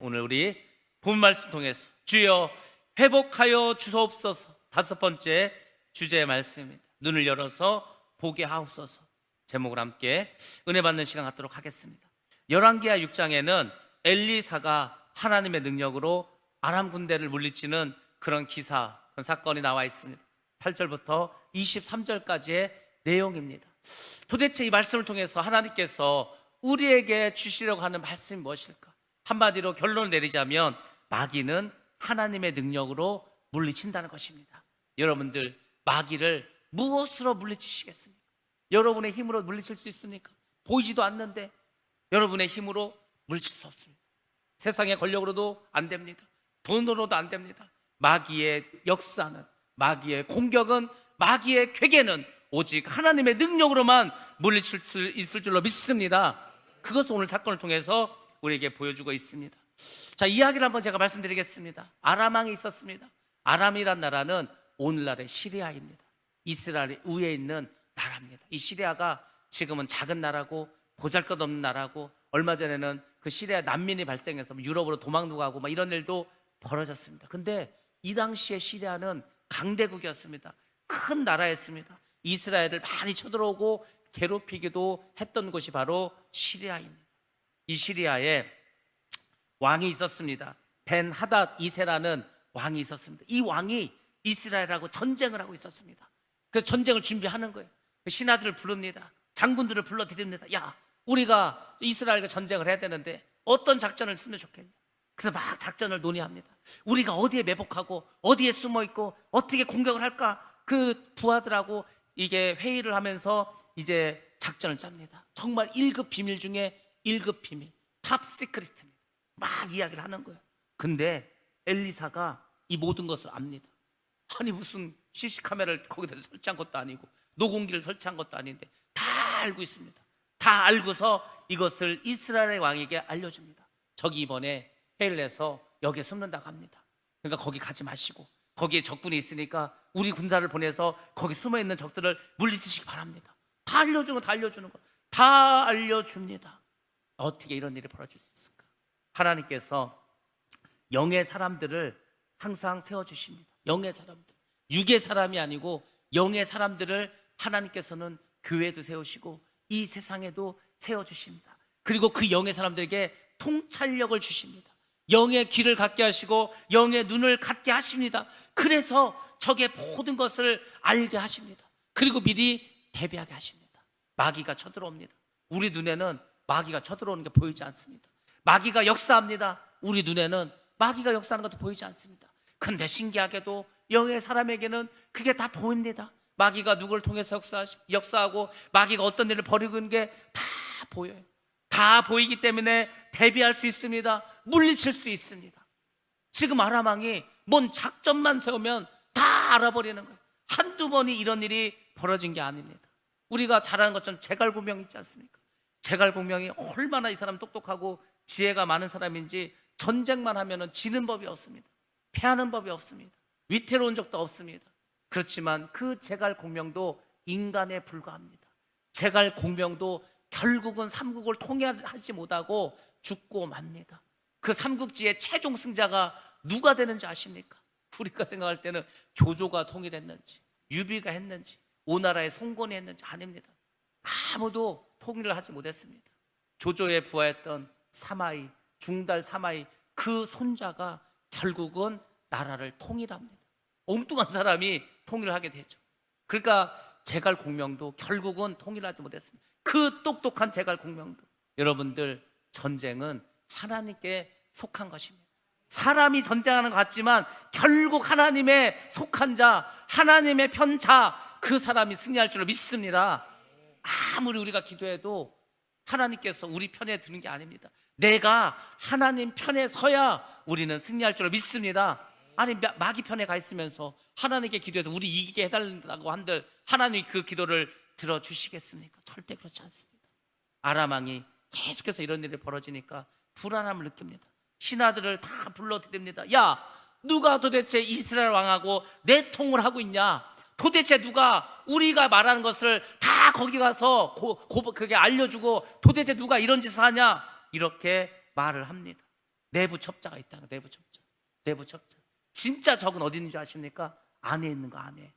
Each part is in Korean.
오늘 우리 본 말씀 통해서 주여 회복하여 주소옵소서, 다섯 번째 주제의 말씀입니다. 눈을 열어서 보게 하옵소서. 제목을 함께 은혜 받는 시간 갖도록 하겠습니다. 열왕기하 6장에는 엘리사가 하나님의 능력으로 아람 군대를 물리치는 그런 기사, 그런 사건이 나와 있습니다. 8절부터 23절까지의 내용입니다. 도대체 이 말씀을 통해서 하나님께서 우리에게 주시려고 하는 말씀이 무엇일까? 한마디로 결론을 내리자면 마귀는 하나님의 능력으로 물리친다는 것입니다. 여러분들, 마귀를 무엇으로 물리치시겠습니까? 여러분의 힘으로 물리칠 수 있습니까? 보이지도 않는데 여러분의 힘으로 물리칠 수 없습니다. 세상의 권력으로도 안 됩니다. 돈으로도 안 됩니다. 마귀의 역사는, 마귀의 공격은, 마귀의 괴계는 오직 하나님의 능력으로만 물리칠 수 있을 줄로 믿습니다. 그것을 오늘 사건을 통해서 우리에게 보여주고 있습니다. 자, 이야기를 한번 제가 말씀드리겠습니다. 아람 왕이 있었습니다. 아람이란 나라는 오늘날의 시리아입니다. 이스라엘 위에 있는 나라입니다. 이 시리아가 지금은 작은 나라고 보잘것없는 나라고, 얼마 전에는 그 시리아 난민이 발생해서 유럽으로 도망도 가고 막 이런 일도 벌어졌습니다. 근데 이 당시에 시리아는 강대국이었습니다. 큰 나라였습니다. 이스라엘을 많이 쳐들어오고 괴롭히기도 했던 곳이 바로 시리아입니다. 이 시리아에 왕이 있었습니다. 벤 하닷 2세라는 왕이 있었습니다. 이 왕이 이스라엘하고 전쟁을 하고 있었습니다. 그래서 전쟁을 준비하는 거예요. 신하들을 부릅니다. 장군들을 불러드립니다. 야, 우리가 이스라엘과 전쟁을 해야 되는데 어떤 작전을 쓰면 좋겠냐. 그래서 막 작전을 논의합니다. 우리가 어디에 매복하고 어디에 숨어있고 어떻게 공격을 할까. 그 부하들하고 이게 회의를 하면서 이제 작전을 짭니다. 정말 1급 비밀 중에 1급 비밀, 탑 시크릿입니다. 막 이야기를 하는 거예요. 근데 엘리사가 이 모든 것을 압니다. 아니, 무슨 CC카메라를 거기다 설치한 것도 아니고 노공기를 설치한 것도 아닌데 다 알고 있습니다. 다 알고서 이것을 이스라엘의 왕에게 알려줍니다. 저기 이번에 회의를 해서 여기에 숨는다고 합니다. 그러니까 거기 가지 마시고, 거기에 적군이 있으니까 우리 군사를 보내서 거기 숨어있는 적들을 물리치시기 바랍니다. 다 알려주는 거, 다 알려주는 거, 다 알려줍니다. 어떻게 이런 일이 벌어질 수 있을까? 하나님께서 영의 사람들을 항상 세워주십니다. 영의 사람들, 육의 사람이 아니고 영의 사람들을 하나님께서는 교회에도 세우시고 이 세상에도 세워주십니다. 그리고 그 영의 사람들에게 통찰력을 주십니다. 영의 귀를 갖게 하시고 영의 눈을 갖게 하십니다. 그래서 적의 모든 것을 알게 하십니다. 그리고 미리 대비하게 하십니다. 마귀가 쳐들어옵니다. 우리 눈에는 마귀가 쳐들어오는 게 보이지 않습니다. 마귀가 역사합니다. 우리 눈에는 마귀가 역사하는 것도 보이지 않습니다. 근데 신기하게도 영의 사람에게는 그게 다 보입니다. 마귀가 누구를 통해서 역사하고 마귀가 어떤 일을 벌이고 있는 게 다 보여요. 다 보이기 때문에 대비할 수 있습니다. 물리칠 수 있습니다. 지금 아람 왕이 뭔 작전만 세우면 다 알아버리는 거예요. 한두 번이 이런 일이 벌어진 게 아닙니다. 우리가 잘 아는 것처럼 제갈공명 있지 않습니까? 제갈공명이 얼마나 이 사람 똑똑하고 지혜가 많은 사람인지 전쟁만 하면은 지는 법이 없습니다. 패하는 법이 없습니다. 위태로운 적도 없습니다. 그렇지만 그 제갈공명도 인간에 불과합니다. 제갈공명도 결국은 삼국을 통일하지 못하고 죽고 맙니다. 그 삼국지의 최종 승자가 누가 되는지 아십니까? 우리가 생각할 때는 조조가 통일했는지, 유비가 했는지, 오나라의 송건이 했는지 아닙니다. 아무도 통일을 하지 못했습니다. 조조의 부하였던 사마이, 중달 사마이, 그 손자가 결국은 나라를 통일합니다. 엉뚱한 사람이 통일을 하게 되죠. 그러니까 제갈공명도 결국은 통일하지 못했습니다. 그 똑똑한 제갈공명도. 여러분들, 전쟁은 하나님께 속한 것입니다. 사람이 전쟁하는 것 같지만 결국 하나님의 속한 자, 하나님의 편자, 그 사람이 승리할 줄로 믿습니다. 아무리 우리가 기도해도 하나님께서 우리 편에 드는 게 아닙니다. 내가 하나님 편에 서야 우리는 승리할 줄로 믿습니다. 아니, 마귀 편에 가 있으면서 하나님께 기도해서 우리 이기게 해달라고 한들 하나님이 그 기도를 들어주시겠습니까? 절대 그렇지 않습니다. 아람 왕이 계속해서 이런 일이 벌어지니까 불안함을 느낍니다. 신하들을 다 불러드립니다. 야, 누가 도대체 이스라엘 왕하고 내통을 하고 있냐? 도대체 누가 우리가 말하는 것을 다 거기 가서 그게 알려주고 도대체 누가 이런 짓을 하냐? 이렇게 말을 합니다. 내부 첩자가 있다는 거예요. 내부 첩자. 내부 첩자. 진짜 적은 어디 있는 줄 아십니까? 안에 있는 거, 안에.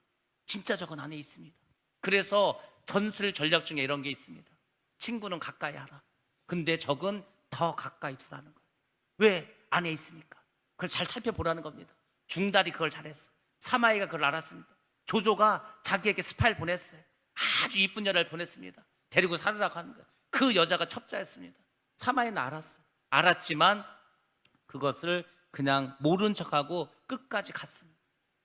진짜 적은 안에 있습니다. 그래서 전술 전략 중에 이런 게 있습니다. 친구는 가까이 하라. 근데 적은 더 가까이 두라는 거예요. 왜? 안에 있으니까. 그걸 잘 살펴보라는 겁니다. 중달이 그걸 잘했어. 사마이가 그걸 알았습니다. 조조가 자기에게 스파이를 보냈어요. 아주 이쁜 여자를 보냈습니다. 데리고 살으라고 하는 거예요. 그 여자가 첩자였습니다. 사마이는 알았어요. 알았지만 그것을 그냥 모른 척하고 끝까지 갔습니다.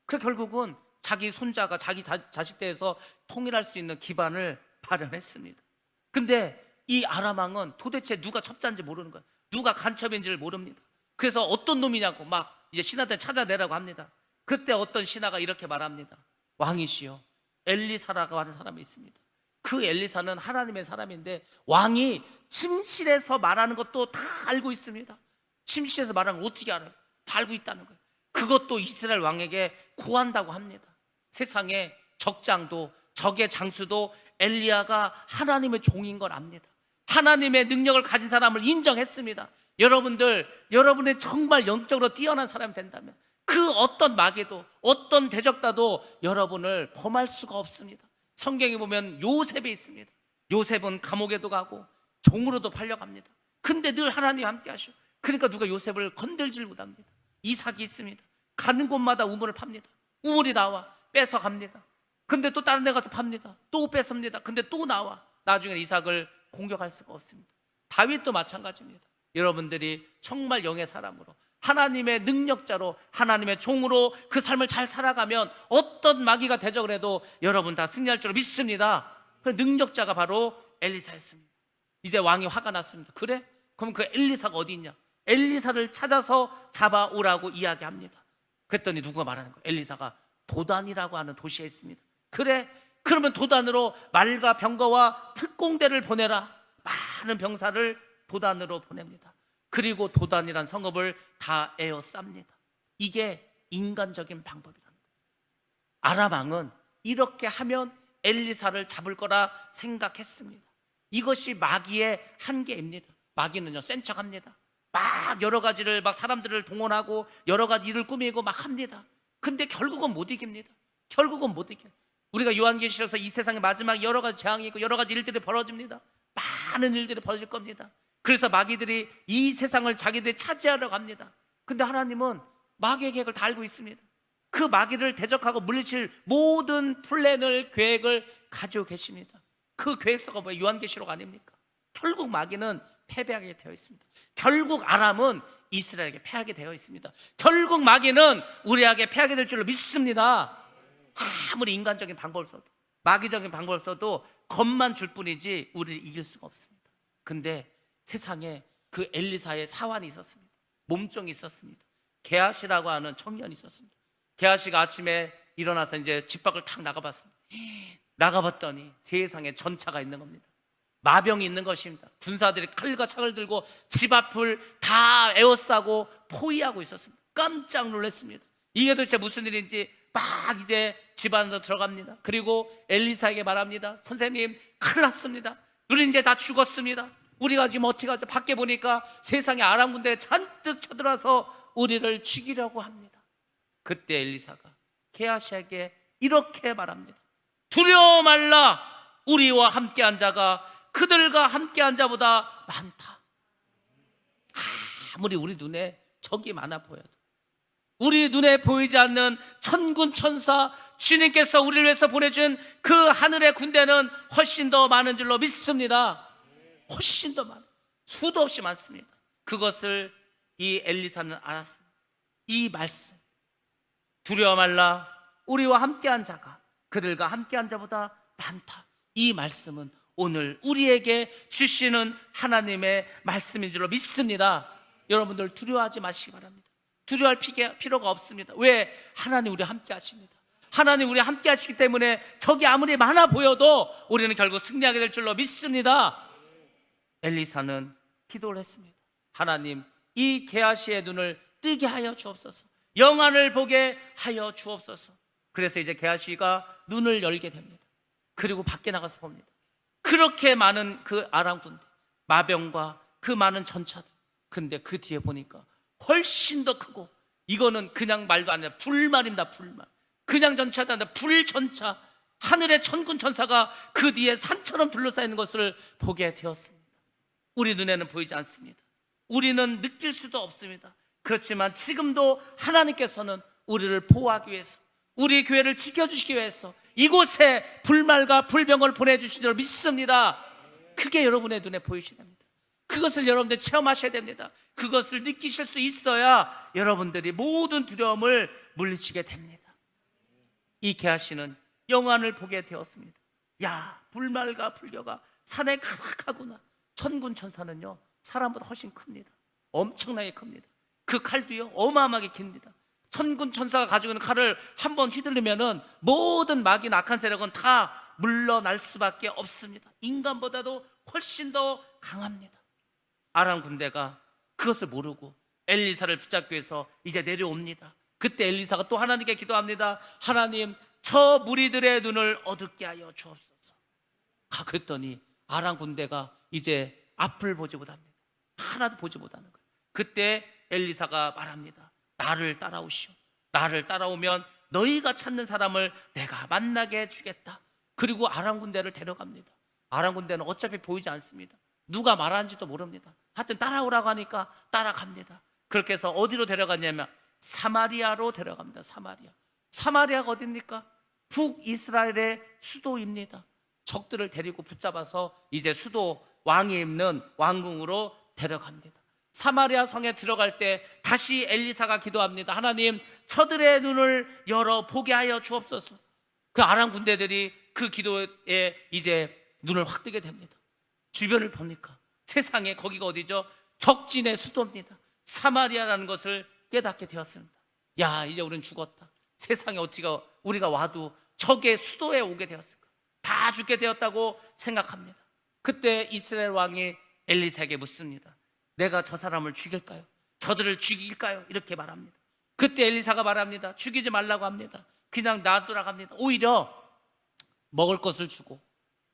그 결국은 자기 손자가 자기 자식 대해서 통일할 수 있는 기반을 마련했습니다. 근데 이 아람 왕은 도대체 누가 첩자인지 모르는 거예요. 누가 간첩인지를 모릅니다. 그래서 어떤 놈이냐고 막 이제 신하들 찾아내라고 합니다. 그때 어떤 신하가 이렇게 말합니다. 왕이시여, 엘리사라고 하는 사람이 있습니다. 그 엘리사는 하나님의 사람인데 왕이 침실에서 말하는 것도 다 알고 있습니다. 침실에서 말하는 걸 어떻게 알아요? 다 알고 있다는 거예요. 그것도 이스라엘 왕에게 고한다고 합니다. 세상에 적장도 적의 장수도 엘리야가 하나님의 종인 걸 압니다. 하나님의 능력을 가진 사람을 인정했습니다. 여러분의 정말 영적으로 뛰어난 사람이 된다면 그 어떤 마귀도 어떤 대적자도 여러분을 범할 수가 없습니다. 성경에 보면 요셉이 있습니다. 요셉은 감옥에도 가고 종으로도 팔려갑니다. 근데 늘 하나님 함께 하셔. 그러니까 누가 요셉을 건들질 못합니다. 이삭이 있습니다. 가는 곳마다 우물을 팝니다. 우물이 나와 뺏어갑니다. 근데 또 다른 데 가서 팝니다. 또 뺏습니다. 근데 또 나와. 나중에 이삭을 공격할 수가 없습니다. 다윗도 마찬가지입니다. 여러분들이 정말 영의 사람으로 하나님의 능력자로 하나님의 종으로 그 삶을 잘 살아가면 어떤 마귀가 대적을 해도 여러분 다 승리할 줄 믿습니다. 그 능력자가 바로 엘리사였습니다. 이제 왕이 화가 났습니다. 그래? 그럼 그 엘리사가 어디 있냐? 엘리사를 찾아서 잡아오라고 이야기합니다. 그랬더니 누가 말하는 거예요? 엘리사가 도단이라고 하는 도시에 있습니다. 그래? 그러면 도단으로 말과 병거와 특공대를 보내라. 많은 병사를 도단으로 보냅니다. 그리고 도단이란 성읍을 다 에워쌉니다. 이게 인간적인 방법이라는 거예요. 아람 왕은 이렇게 하면 엘리사를 잡을 거라 생각했습니다. 이것이 마귀의 한계입니다. 마귀는요 센 척합니다. 막 여러 가지를 막 사람들을 동원하고 여러 가지 일을 꾸미고 막 합니다. 근데 결국은 못 이깁니다. 결국은 못 이겨요. 우리가 요한계시록에서 이 세상의 마지막 여러 가지 재앙이 있고 여러 가지 일들이 벌어집니다. 많은 일들이 벌어질 겁니다. 그래서 마귀들이 이 세상을 자기들이 차지하려고 합니다. 근데 하나님은 마귀의 계획을 다 알고 있습니다. 그 마귀를 대적하고 물리칠 모든 플랜을 계획을 가지고 계십니다. 그 계획서가 뭐예요? 요한계시록 아닙니까? 결국 마귀는 패배하게 되어 있습니다. 결국 아람은 이스라엘에게 패하게 되어 있습니다. 결국 마귀는 우리에게 패하게 될 줄로 믿습니다. 아무리 인간적인 방법을 써도 마귀적인 방법을 써도 겁만 줄 뿐이지 우리를 이길 수가 없습니다. 근데 세상에 그 엘리사의 사환이 있었습니다. 몸종이 있었습니다. 게하시라고 하는 청년이 있었습니다. 게하시가 아침에 일어나서 이제 집 밖을 탁 나가봤습니다. 나가봤더니 세상에 전차가 있는 겁니다. 마병이 있는 것입니다. 군사들이 칼과 창을 들고 집 앞을 다 에워싸고 포위하고 있었습니다. 깜짝 놀랐습니다. 이게 도대체 무슨 일인지 막 이제 집 안으로 들어갑니다. 그리고 엘리사에게 말합니다. 선생님, 큰일 났습니다. 우리 이제 다 죽었습니다. 우리가 지금 어떻게 하죠? 밖에 보니까 세상에 아람 군대가 잔뜩 쳐들어와서 우리를 죽이려고 합니다. 그때 엘리사가 게하시에게 이렇게 말합니다. 두려워 말라. 우리와 함께한 자가 그들과 함께한 자보다 많다. 아무리 우리 눈에 적이 많아 보여도 우리 눈에 보이지 않는 천군 천사 주님께서 우리를 위해서 보내준 그 하늘의 군대는 훨씬 더 많은 줄로 믿습니다. 훨씬 더 많아. 수도 없이 많습니다. 그것을 이 엘리사는 알았습니다. 이 말씀, 두려워 말라. 우리와 함께한 자가 그들과 함께한 자보다 많다. 이 말씀은 오늘 우리에게 주시는 하나님의 말씀인 줄로 믿습니다. 여러분들 두려워하지 마시기 바랍니다. 두려워할 필요가 없습니다. 왜? 하나님 우리와 함께 하십니다. 하나님 우리와 함께 하시기 때문에 적이 아무리 많아 보여도 우리는 결국 승리하게 될 줄로 믿습니다. 엘리사는 기도를 했습니다. 하나님, 이 게하시의 눈을 뜨게 하여 주옵소서. 영안을 보게 하여 주옵소서. 그래서 이제 게하시가 눈을 열게 됩니다. 그리고 밖에 나가서 봅니다. 그렇게 많은 그 아람 군대, 마병과 그 많은 전차들. 근데 그 뒤에 보니까 훨씬 더 크고, 이거는 그냥 말도 안 돼. 불말입니다. 불말. 그냥 전차도 아니라 불전차, 하늘의 천군 천사가 그 뒤에 산처럼 둘러싸이는 것을 보게 되었습니다. 우리 눈에는 보이지 않습니다. 우리는 느낄 수도 없습니다. 그렇지만 지금도 하나님께서는 우리를 보호하기 위해서, 우리 교회를 지켜주시기 위해서 이곳에 불말과 불병을 보내주신 줄 믿습니다. 그게 여러분의 눈에 보이셔야 됩니다. 그것을 여러분들 체험하셔야 됩니다. 그것을 느끼실 수 있어야 여러분들이 모든 두려움을 물리치게 됩니다. 이 게하시는 영안을 보게 되었습니다. 야, 불말과 불교가 산에 가득하구나. 천군 천사는요, 사람보다 훨씬 큽니다. 엄청나게 큽니다. 그 칼도요, 어마어마하게 깁니다. 천군 천사가 가지고 있는 칼을 한번 휘둘르면은 모든 마귀나 악한 세력은 다 물러날 수밖에 없습니다. 인간보다도 훨씬 더 강합니다. 아람 군대가 그것을 모르고 엘리사를 붙잡기 위해서 이제 내려옵니다. 그때 엘리사가 또 하나님께 기도합니다. 하나님, 저 무리들의 눈을 어둡게 하여 주옵소서. 그랬더니 아람 군대가 이제 앞을 보지 못합니다. 하나도 보지 못하는 거예요. 그때 엘리사가 말합니다. 나를 따라오시오. 나를 따라오면 너희가 찾는 사람을 내가 만나게 해주겠다. 그리고 아람 군대를 데려갑니다. 아람 군대는 어차피 보이지 않습니다. 누가 말하는지도 모릅니다. 하여튼 따라오라고 하니까 따라갑니다. 그렇게 해서 어디로 데려가냐면 사마리아로 데려갑니다. 사마리아가 어디입니까? 북이스라엘의 수도입니다. 적들을 데리고 붙잡아서 이제 수도, 왕이 있는 왕궁으로 데려갑니다. 사마리아 성에 들어갈 때 다시 엘리사가 기도합니다. 하나님, 저들의 눈을 열어 보게 하여 주옵소서. 그 아람 군대들이 그 기도에 이제 눈을 확 뜨게 됩니다. 주변을 봅니까? 세상에 거기가 어디죠? 적진의 수도입니다. 사마리아라는 것을 깨닫게 되었습니다. 야, 이제 우린 죽었다. 세상에 어떻게 우리가 와도 적의 수도에 오게 되었을까? 다 죽게 되었다고 생각합니다. 그때 이스라엘 왕이 엘리사에게 묻습니다. 내가 저 사람을 죽일까요? 저들을 죽일까요? 이렇게 말합니다. 그때 엘리사가 말합니다. 죽이지 말라고 합니다. 그냥 놔두라고 합니다. 오히려 먹을 것을 주고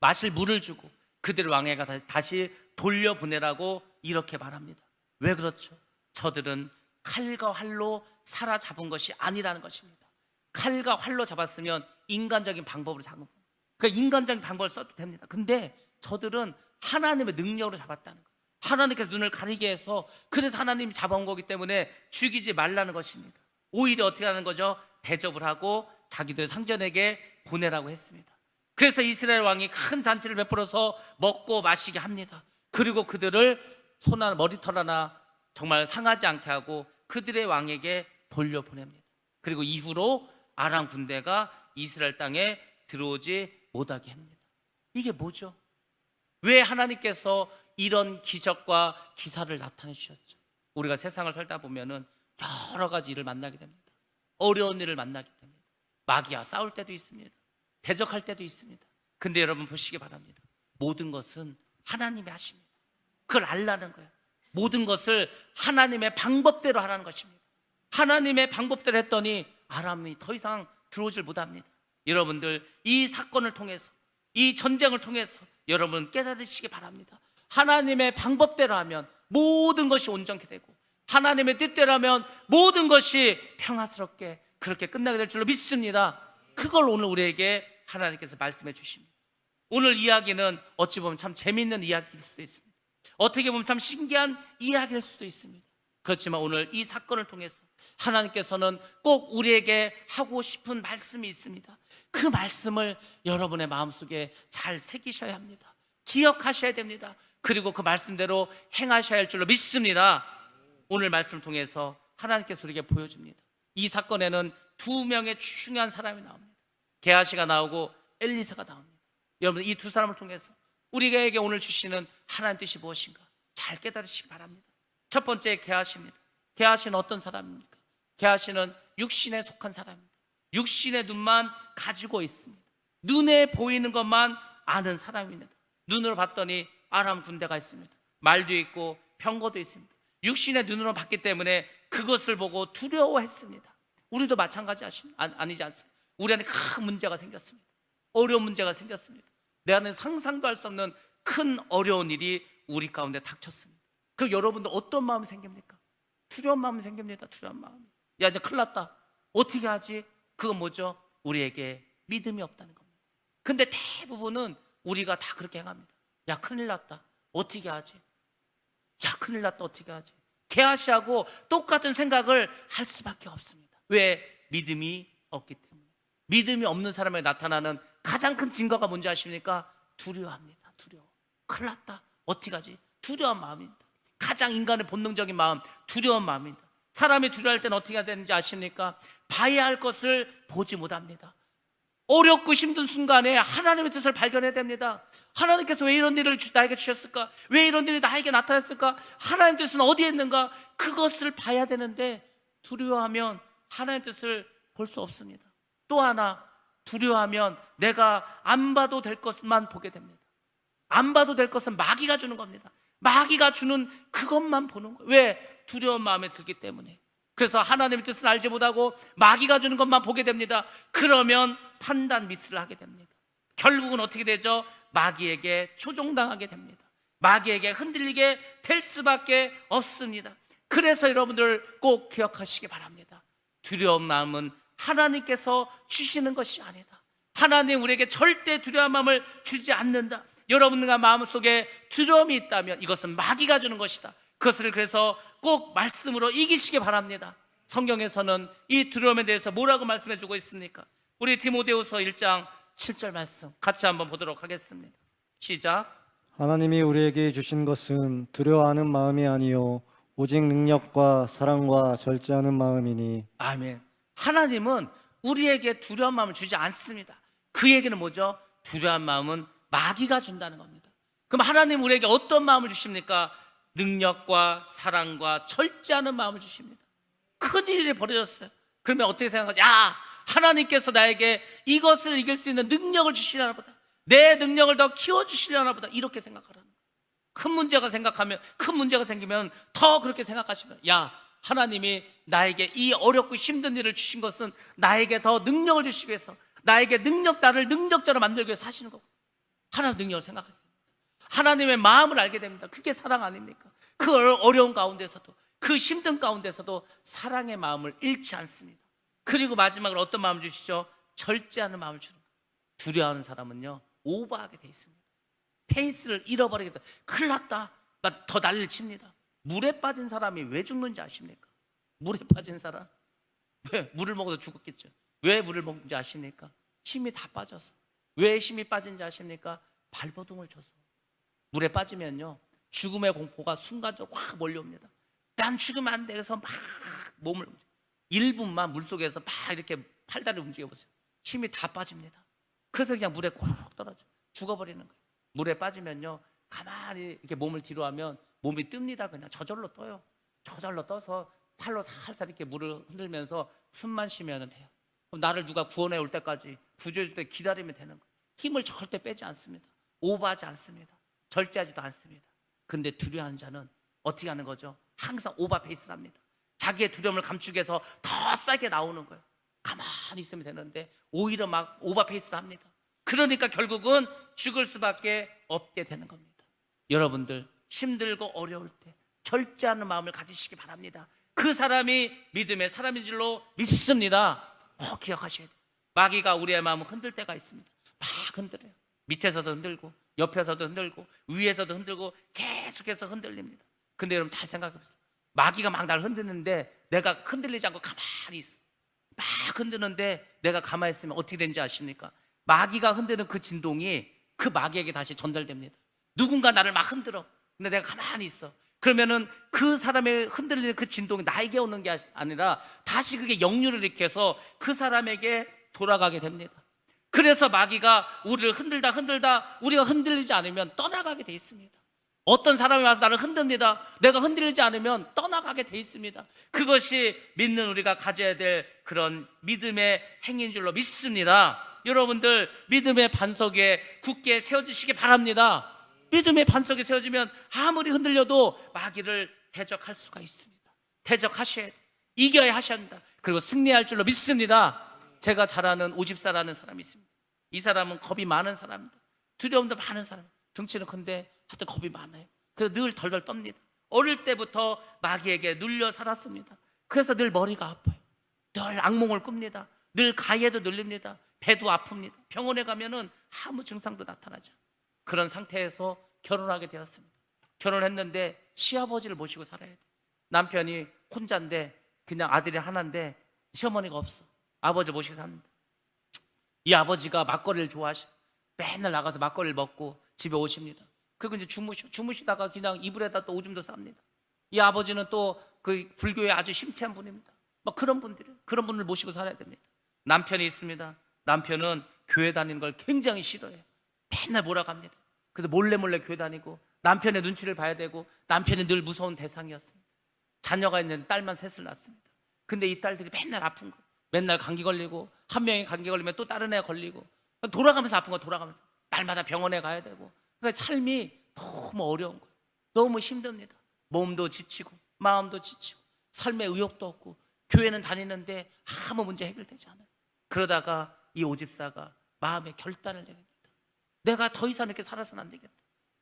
마실 물을 주고 그들을 왕에게 다시 돌려보내라고 이렇게 말합니다. 왜 그렇죠? 저들은 칼과 활로 사로잡은 것이 아니라는 것입니다. 칼과 활로 잡았으면 인간적인 방법으로 잡은 겁니다. 그러니까 인간적인 방법을 써도 됩니다. 근데 저들은 하나님의 능력으로 잡았다는 거예요. 하나님께서 눈을 가리게 해서, 그래서 하나님이 잡아온 거기 때문에 죽이지 말라는 것입니다. 오히려 어떻게 하는 거죠? 대접을 하고 자기들 상전에게 보내라고 했습니다. 그래서 이스라엘 왕이 큰 잔치를 베풀어서 먹고 마시게 합니다. 그리고 그들을 손하나 머리털 하나 정말 상하지 않게 하고 그들의 왕에게 돌려보냅니다. 그리고 이후로 아람 군대가 이스라엘 땅에 들어오지 못하게 합니다. 이게 뭐죠? 왜 하나님께서 이런 기적과 기사를 나타내 주셨죠? 우리가 세상을 살다 보면은 여러 가지 일을 만나게 됩니다. 어려운 일을 만나게 됩니다. 마귀와 싸울 때도 있습니다. 대적할 때도 있습니다. 근데 여러분 보시기 바랍니다. 모든 것은 하나님이 하십니다. 그걸 알라는 거예요. 모든 것을 하나님의 방법대로 하라는 것입니다. 하나님의 방법대로 했더니 아람이 더 이상 들어오질 못합니다. 여러분들 이 사건을 통해서, 이 전쟁을 통해서 여러분 깨달으시기 바랍니다. 하나님의 방법대로 하면 모든 것이 온전케 되고 하나님의 뜻대로 하면 모든 것이 평화스럽게 그렇게 끝나게 될 줄로 믿습니다. 그걸 오늘 우리에게 하나님께서 말씀해 주십니다. 오늘 이야기는 어찌 보면 참 재미있는 이야기일 수도 있습니다. 어떻게 보면 참 신기한 이야기일 수도 있습니다. 그렇지만 오늘 이 사건을 통해서 하나님께서는 꼭 우리에게 하고 싶은 말씀이 있습니다. 그 말씀을 여러분의 마음속에 잘 새기셔야 합니다. 기억하셔야 됩니다. 그리고 그 말씀대로 행하셔야 할 줄로 믿습니다. 오늘 말씀을 통해서 하나님께서 우리에게 보여줍니다. 이 사건에는 두 명의 중요한 사람이 나옵니다. 게하시가 나오고 엘리사가 나옵니다. 여러분 이 두 사람을 통해서 우리에게 오늘 주시는 하나님 뜻이 무엇인가 잘 깨달으시기 바랍니다. 첫 번째 게하시입니다. 게하시는 어떤 사람입니까? 게하시는 육신에 속한 사람입니다. 육신의 눈만 가지고 있습니다. 눈에 보이는 것만 아는 사람입니다. 눈으로 봤더니 아람 군대가 있습니다. 말도 있고 병거도 있습니다. 육신의 눈으로 봤기 때문에 그것을 보고 두려워했습니다. 우리도 마찬가지 아니지 않습니까? 우리 안에 큰 문제가 생겼습니다. 어려운 문제가 생겼습니다. 내 안에 상상도 할 수 없는 큰 어려운 일이 우리 가운데 닥쳤습니다. 그럼 여러분들 어떤 마음이 생깁니까? 두려운 마음이 생깁니다. 두려운 마음. 야, 이제 큰일 났다. 어떻게 하지? 그건 뭐죠? 우리에게 믿음이 없다는 겁니다. 근데 대부분은 우리가 다 그렇게 행합니다. 야, 큰일 났다. 어떻게 하지? 야, 큰일 났다. 어떻게 하지? 게하시하고 똑같은 생각을 할 수밖에 없습니다. 왜? 믿음이 없기 때문에. 믿음이 없는 사람에게 나타나는 가장 큰 증거가 뭔지 아십니까? 두려워합니다. 두려워. 큰일 났다. 어떻게 하지? 두려운 마음입니다. 가장 인간의 본능적인 마음, 두려운 마음입니다. 사람이 두려워할 때는 어떻게 해야 되는지 아십니까? 봐야 할 것을 보지 못합니다. 어렵고 힘든 순간에 하나님의 뜻을 발견해야 됩니다. 하나님께서 왜 이런 일을 나에게 주셨을까? 왜 이런 일이 나에게 나타났을까? 하나님의 뜻은 어디에 있는가? 그것을 봐야 되는데 두려워하면 하나님의 뜻을 볼 수 없습니다. 또 하나, 두려워하면 내가 안 봐도 될 것만 보게 됩니다. 안 봐도 될 것은 마귀가 주는 겁니다. 마귀가 주는 그것만 보는 거예요. 왜? 두려운 마음에 들기 때문에. 그래서 하나님의 뜻을 알지 못하고 마귀가 주는 것만 보게 됩니다. 그러면 판단 미스를 하게 됩니다. 결국은 어떻게 되죠? 마귀에게 초종당하게 됩니다. 마귀에게 흔들리게 될 수밖에 없습니다. 그래서 여러분들 꼭 기억하시기 바랍니다. 두려운 마음은 하나님께서 주시는 것이 아니다. 하나님 우리에게 절대 두려운 마음을 주지 않는다. 여러분과 마음속에 두려움이 있다면 이것은 마귀가 주는 것이다. 그것을 그래서 꼭 말씀으로 이기시기 바랍니다. 성경에서는 이 두려움에 대해서 뭐라고 말씀해 주고 있습니까? 우리 디모데후서 1장 7절 말씀 같이 한번 보도록 하겠습니다. 시작. 하나님이 우리에게 주신 것은 두려워하는 마음이 아니요 오직 능력과 사랑과 절제하는 마음이니. 아멘. 하나님은 우리에게 두려운 마음을 주지 않습니다. 그 얘기는 뭐죠? 두려운 마음은 마귀가 준다는 겁니다. 그럼 하나님 우리에게 어떤 마음을 주십니까? 능력과 사랑과 절제하는 마음을 주십니다. 큰일이 벌어졌어요. 그러면 어떻게 생각하죠? 야, 하나님께서 나에게 이것을 이길 수 있는 능력을 주시려나 보다. 내 능력을 더 키워주시려나 보다. 이렇게 생각하라는 거예요. 큰 문제가 생기면 더 그렇게 생각하시면, 야, 하나님이 나에게 이 어렵고 힘든 일을 주신 것은 나에게 더 능력을 주시기 위해서, 나에게 나를 능력자로 만들기 위해서 하시는 거고, 하나님 능력을 생각하게 됩니다. 하나님의 마음을 알게 됩니다. 그게 사랑 아닙니까? 그 어려운 가운데서도, 그 힘든 가운데서도 사랑의 마음을 잃지 않습니다. 그리고 마지막으로 어떤 마음을 주시죠? 절제하는 마음을 주는 거예요. 두려워하는 사람은요, 오버하게 돼 있습니다. 페이스를 잃어버리게 돼. 큰일 났다. 더 난리를 칩니다. 물에 빠진 사람이 왜 죽는지 아십니까? 물에 빠진 사람, 왜? 물을 먹어도 죽었겠죠. 왜 물을 먹는지 아십니까? 힘이 다 빠져서. 왜 힘이 빠진지 아십니까? 발버둥을 쳐서. 물에 빠지면요, 죽음의 공포가 순간적으로 확 몰려옵니다. 난 죽으면 안 돼. 그래서 막 몸을 1분만 물속에서 막 이렇게 팔다리를 움직여보세요. 힘이 다 빠집니다. 그래서 그냥 물에 고르륵 떨어져 죽어버리는 거예요. 물에 빠지면요, 가만히 이렇게 몸을 뒤로 하면 몸이 뜹니다. 그냥 저절로 떠요. 저절로 떠서 팔로 살살 이렇게 물을 흔들면서 숨만 쉬면 돼요. 그럼 나를 누가 구원해 올 때까지, 구조해 줄 때 기다리면 되는 거예요. 힘을 절대 빼지 않습니다. 오버하지 않습니다. 절제하지도 않습니다. 근데 두려워하는 자는 어떻게 하는 거죠? 항상 오버페이스를 합니다. 자기의 두려움을 감추기 위해서 더 세게 나오는 거예요. 가만히 있으면 되는데 오히려 막 오버페이스를 합니다. 그러니까 결국은 죽을 수밖에 없게 되는 겁니다. 여러분들 힘들고 어려울 때 절제하는 마음을 가지시기 바랍니다. 그 사람이 믿음의 사람인 줄로 믿습니다. 꼭 기억하셔야 돼요. 마귀가 우리의 마음을 흔들 때가 있습니다. 막 흔들어요. 밑에서도 흔들고 옆에서도 흔들고 위에서도 흔들고 계속해서 흔들립니다. 근데 여러분 잘 생각해 보세요. 마귀가 막 날 흔드는데 내가 흔들리지 않고 가만히 있어. 막 흔드는데 내가 가만히 있으면 어떻게 되는지 아십니까? 마귀가 흔드는 그 진동이 그 마귀에게 다시 전달됩니다. 누군가 나를 막 흔들어. 근데 내가 가만히 있어. 그러면은 그 사람의 흔들리는 그 진동이 나에게 오는 게 아니라 다시 그게 역류를 일으켜서 그 사람에게 돌아가게 됩니다. 그래서 마귀가 우리를 흔들다 우리가 흔들리지 않으면 떠나가게 돼 있습니다. 어떤 사람이 와서 나를 흔듭니다. 내가 흔들리지 않으면 떠나가게 돼 있습니다. 그것이 믿는 우리가 가져야 될 그런 믿음의 행인 줄로 믿습니다. 여러분들 믿음의 반석에 굳게 세워지시기 바랍니다. 믿음의 반석에 세워지면 아무리 흔들려도 마귀를 대적할 수가 있습니다. 대적하셔야 돼요. 이겨야 하셔야 한다. 그리고 승리할 줄로 믿습니다. 제가 잘 아는 오집사라는 사람이 있습니다. 이 사람은 겁이 많은 사람입니다. 두려움도 많은 사람. 등치는 큰데 하여튼 겁이 많아요. 그래서 늘 덜덜 떱니다. 어릴 때부터 마귀에게 눌려 살았습니다. 그래서 늘 머리가 아파요. 늘 악몽을 꿉니다. 늘 가해도 눌립니다. 배도 아픕니다. 병원에 가면은 아무 증상도 나타나지 않아요. 그런 상태에서 결혼하게 되었습니다. 결혼했는데 시아버지를 모시고 살아야 돼요. 남편이 혼자인데 그냥 아들이 하나인데 시어머니가 없어. 아버지를 모시고 삽니다. 이 아버지가 막걸리를 좋아하셔. 맨날 나가서 막걸리를 먹고 집에 오십니다. 그리고 이제 주무시다가 그냥 이불에다 또 오줌도 쌉니다. 이 아버지는 또 그 불교에 아주 심취한 분입니다. 막 그런 분을 모시고 살아야 됩니다. 남편이 있습니다. 남편은 교회 다니는 걸 굉장히 싫어해요. 맨날 몰아갑니다. 그래서 몰래 교회 다니고 남편의 눈치를 봐야 되고 남편이 늘 무서운 대상이었습니다. 자녀가 있는 딸만 셋을 낳습니다. 근데 이 딸들이 맨날 아픈 거, 맨날 감기 걸리고 한 명이 감기 걸리면 또 다른 애가 걸리고 돌아가면서 아픈 거 돌아가면서 날마다 병원에 가야 되고 그러니까 삶이 너무 어려운 거예요. 너무 힘듭니다. 몸도 지치고 마음도 지치고 삶에 의욕도 없고 교회는 다니는데 아무 문제 해결되지 않아요. 그러다가 이 오집사가 마음의 결단을 내립니다. 내가 더 이상 이렇게 살아서는 안 되겠다.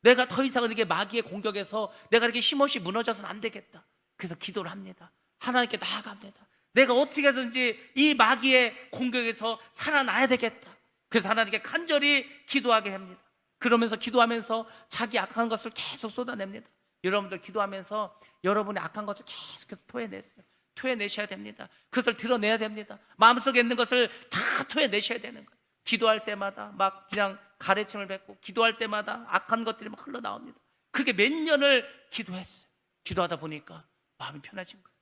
내가 더 이상 이렇게 마귀의 공격에서 내가 이렇게 힘없이 무너져서는 안 되겠다. 그래서 기도를 합니다. 하나님께 나아갑니다. 내가 어떻게든지 이 마귀의 공격에서 살아나야 되겠다. 그래서 하나님께 간절히 기도하게 합니다. 그러면서 기도하면서 자기 악한 것을 계속 쏟아냅니다. 여러분들 기도하면서 여러분의 악한 것을 계속해서 토해냈어요. 토해내셔야 됩니다. 그것을 드러내야 됩니다. 마음속에 있는 것을 다 토해내셔야 되는 거예요. 기도할 때마다 막 그냥 가래침을 뱉고 기도할 때마다 악한 것들이 막 흘러나옵니다. 그렇게 몇 년을 기도했어요. 기도하다 보니까 마음이 편해진 거예요.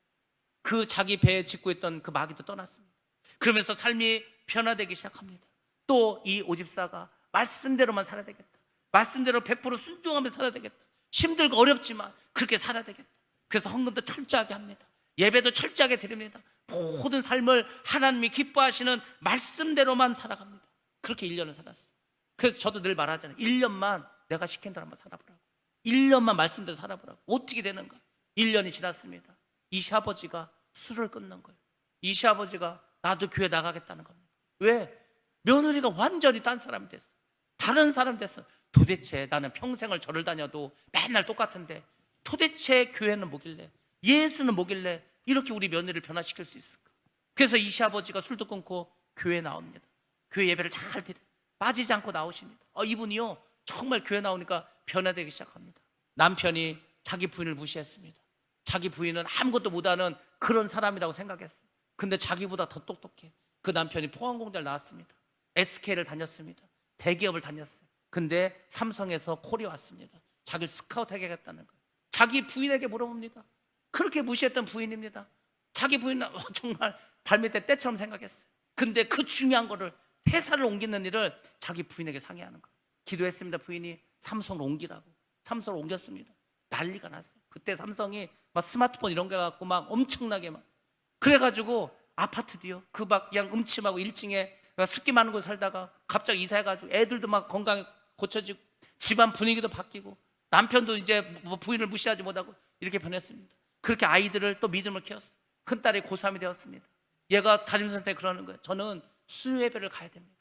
그 자기 배에 짓고 있던 그 마귀도 떠났습니다. 그러면서 삶이 변화되기 시작합니다. 또 이 오집사가 말씀대로만 살아야 되겠다. 말씀대로 100% 순종하며 살아야 되겠다. 힘들고 어렵지만 그렇게 살아야 되겠다. 그래서 헌금도 철저하게 합니다. 예배도 철저하게 드립니다. 모든 삶을 하나님이 기뻐하시는 말씀대로만 살아갑니다. 그렇게 1년을 살았어요. 그래서 저도 늘 말하잖아요. 1년만 내가 시킨 대로 한번 살아보라고. 1년만 말씀대로 살아보라고. 어떻게 되는가? 1년이 지났습니다. 이 시아버지가 술을 끊는 거예요. 이 시아버지가 나도 교회 나가겠다는 겁니다. 왜? 며느리가 완전히 딴 사람이 됐어. 다른 사람 됐어. 도대체 나는 평생을 절을 다녀도 맨날 똑같은데 도대체 교회는 뭐길래, 예수는 뭐길래 이렇게 우리 며느리를 변화시킬 수 있을까? 그래서 이 시아버지가 술도 끊고 교회에 나옵니다. 교회 예배를 잘 드려 빠지지 않고 나오십니다. 이분이요 정말 교회 나오니까 변화되기 시작합니다. 남편이 자기 부인을 무시했습니다. 자기 부인은 아무것도 못하는 그런 사람이라고 생각했어요. 근데 자기보다 더 똑똑해. 그 남편이 포항공대를 나왔습니다. SK를 다녔습니다. 대기업을 다녔어요. 근데 삼성에서 콜이 왔습니다. 자기를 스카우트하게 하겠다는 거예요. 자기 부인에게 물어봅니다. 그렇게 무시했던 부인입니다. 자기 부인은 정말 발밑에 때처럼 생각했어요. 근데 그 중요한 거를 회사를 옮기는 일을 자기 부인에게 상의하는 거예요. 기도했습니다. 부인이 삼성을 옮기라고. 삼성을 옮겼습니다. 난리가 났어요. 그때 삼성이 막 스마트폰 이런 게 갖고 막 엄청나게 막 그래가지고 아파트도요. 그 막 그냥 음침하고 1층에 습기 많은 곳에 살다가 갑자기 이사해가지고 애들도 막 건강에 고쳐지고 집안 분위기도 바뀌고 남편도 이제 뭐 부인을 무시하지 못하고 이렇게 변했습니다. 그렇게 아이들을 또 믿음을 키웠어요. 큰딸이 고3이 되었습니다. 얘가 담임선생님한테 그러는 거예요. 저는 수요 예배를 가야 됩니다.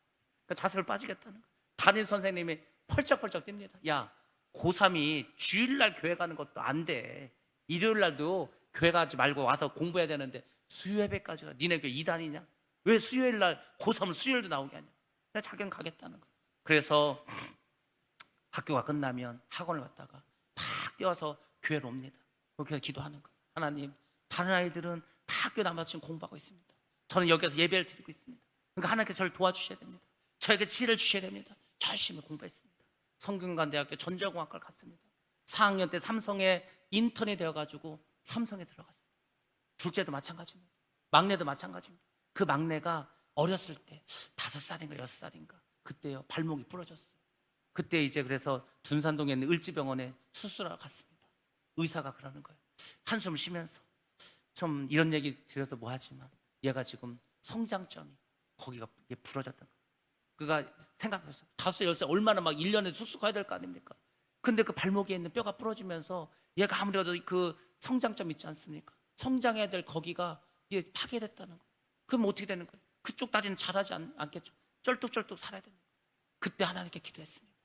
그러니까 자습을 빠지겠다는 거예요. 담임선생님이 펄쩍펄쩍 뜁니다. 야, 고3이 주일날 교회 가는 것도 안 돼. 일요일날도 교회 가지 말고 와서 공부해야 되는데 수요 예배까지 가. 니네 교회 이단이냐? 왜 수요일날 고3은 수요일도 나오게 하냐? 그냥 자기는 가겠다는 거예요. 그래서 학교가 끝나면 학원을 갔다가 막 뛰어서 교회로 옵니다. 그렇게 기도하는 거예요. 하나님, 다른 아이들은 다 학교 남아치고 공부하고 있습니다. 저는 여기서 예배를 드리고 있습니다. 그러니까 하나님께서 저를 도와주셔야 됩니다. 저에게 지혜를 주셔야 됩니다. 열심히 공부했습니다. 성균관대학교 전자공학과를 갔습니다. 4학년 때 삼성에 인턴이 되어가지고 삼성에 들어갔어요. 둘째도 마찬가지입니다. 막내도 마찬가지입니다. 그 막내가 어렸을 때 5살인가 6살인가 그때요 발목이 부러졌어요. 그때 이제 그래서 둔산동에 있는 을지병원에 수술하러 갔습니다. 의사가 그러는 거예요. 한숨을 쉬면서 좀 이런 얘기 드려서 뭐하지만 얘가 지금 성장점이 거기가 부러졌던 거예요. 그가 생각했어요. 5살 10살 얼마나 막 1년에 쑥쑥 가야 될 거 아닙니까? 근데 그 발목에 있는 뼈가 부러지면서 얘가 아무래도 그 성장점 있지 않습니까? 성장해야 될 거기가 이게 파괴됐다는 거예요. 그럼 어떻게 되는 거예요? 그쪽 다리는 자라지 않겠죠. 쩔뚝쩔뚝 살아야 되는 거예요. 그때 하나님께 기도했습니다.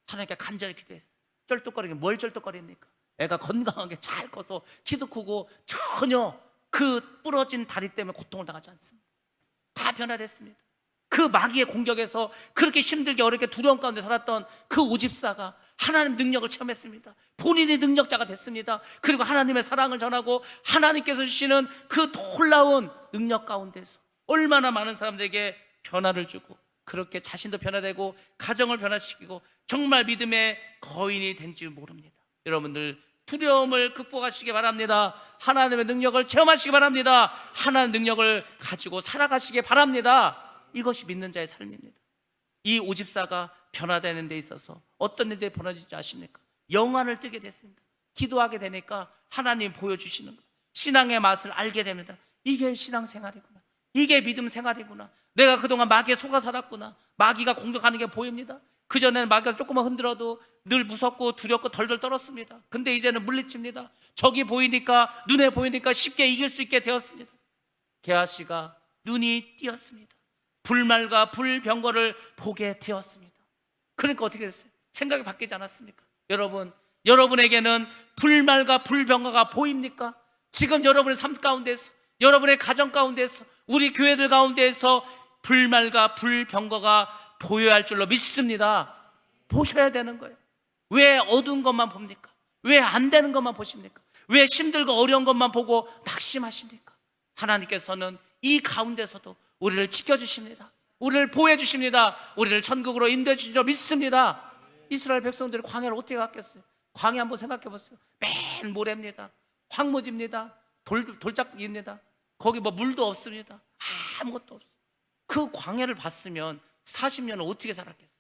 하나님께 간절히 기도했어요. 쩔뚝거리게 뭘 쩔뚝거립니까? 애가 건강하게 잘 커서 키도 크고 전혀 그 부러진 다리 때문에 고통을 당하지 않습니다. 다 변화됐습니다. 그 마귀의 공격에서 그렇게 힘들게 어렵게 두려움 가운데 살았던 그 오집사가 하나님 능력을 체험했습니다. 본인이 능력자가 됐습니다. 그리고 하나님의 사랑을 전하고 하나님께서 주시는 그 놀라운 능력 가운데서 얼마나 많은 사람들에게 변화를 주고 그렇게 자신도 변화되고 가정을 변화시키고 정말 믿음의 거인이 된 줄 모릅니다. 여러분들 두려움을 극복하시기 바랍니다. 하나님의 능력을 체험하시기 바랍니다. 하나님의 능력을 가지고 살아가시기 바랍니다. 이것이 믿는 자의 삶입니다. 이 오집사가 변화되는 데 있어서 어떤 일들이 벌어지지 아십니까? 영안을 뜨게 됐습니다. 기도하게 되니까 하나님 보여주시는 것, 신앙의 맛을 알게 됩니다. 이게 신앙생활이구나, 이게 믿음 생활이구나. 내가 그동안 마귀에 속아 살았구나. 마귀가 공격하는 게 보입니다. 그전에는 마귀가 조금만 흔들어도 늘 무섭고 두렵고 덜덜 떨었습니다. 근데 이제는 물리칩니다. 적이 보이니까, 눈에 보이니까 쉽게 이길 수 있게 되었습니다. 게하시가 눈이 띄었습니다. 불말과 불병거를 보게 되었습니다. 그러니까 어떻게 됐어요? 생각이 바뀌지 않았습니까? 여러분, 여러분에게는 불말과 불병거가 보입니까? 지금 여러분의 삶 가운데서, 여러분의 가정 가운데서, 우리 교회들 가운데서 불말과 불병거가 보여야 할 줄로 믿습니다. 보셔야 되는 거예요. 왜 어두운 것만 봅니까? 왜 안 되는 것만 보십니까? 왜 힘들고 어려운 것만 보고 낙심하십니까? 하나님께서는 이 가운데서도 우리를 지켜주십니다. 우리를 보호해 주십니다. 우리를 천국으로 인도해 주신 줄 믿습니다. 이스라엘 백성들이 광야를 어떻게 갔겠어요? 광야 한번 생각해 보세요. 맨 모래입니다. 황무지입니다. 돌짝입니다. 거기 뭐 물도 없습니다. 아무것도 없어요. 그 광야를 봤으면 40년을 어떻게 살았겠어요?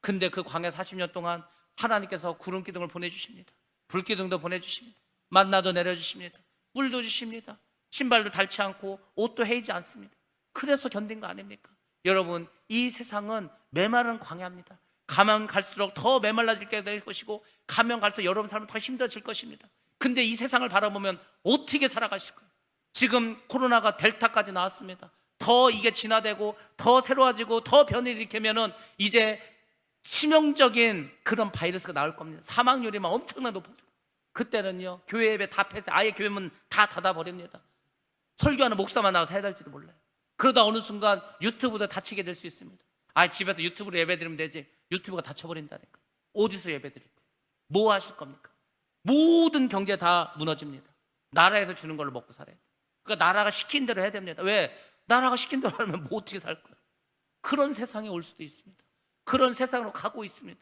근데 그 광야 40년 동안 하나님께서 구름 기둥을 보내주십니다. 불 기둥도 보내주십니다. 만나도 내려주십니다. 물도 주십니다. 신발도 닳지 않고 옷도 헤이지 않습니다. 그래서 견딘 거 아닙니까? 여러분, 이 세상은 메마른 광야입니다. 가면 갈수록 더 메말라지게 될 것이고, 가면 갈수록 여러분 삶은 더 힘들어질 것입니다. 근데 이 세상을 바라보면 어떻게 살아가실 거예요? 지금 코로나가 델타까지 나왔습니다. 더 이게 진화되고 더 새로워지고 더 변이를 일으키면은 이제 치명적인 그런 바이러스가 나올 겁니다. 사망률이 막 엄청나게 높아지고, 그때는요 교회 예배 다 폐쇄, 아예 교회 문 다 닫아버립니다. 설교하는 목사만 나와서 해야 될지도 몰라요. 그러다 어느 순간 유튜브도 닫히게 될 수 있습니다. 집에서 유튜브로 예배드리면 되지, 유튜브가 닫혀버린다니까. 어디서 예배드릴 거예요? 뭐 하실 겁니까? 모든 경제 다 무너집니다. 나라에서 주는 걸로 먹고 살아야 돼요. 그러니까 나라가 시킨 대로 해야 됩니다. 왜? 나라가 시킨 대로 하면 뭐 어떻게 살 거예요? 그런 세상이 올 수도 있습니다. 그런 세상으로 가고 있습니다.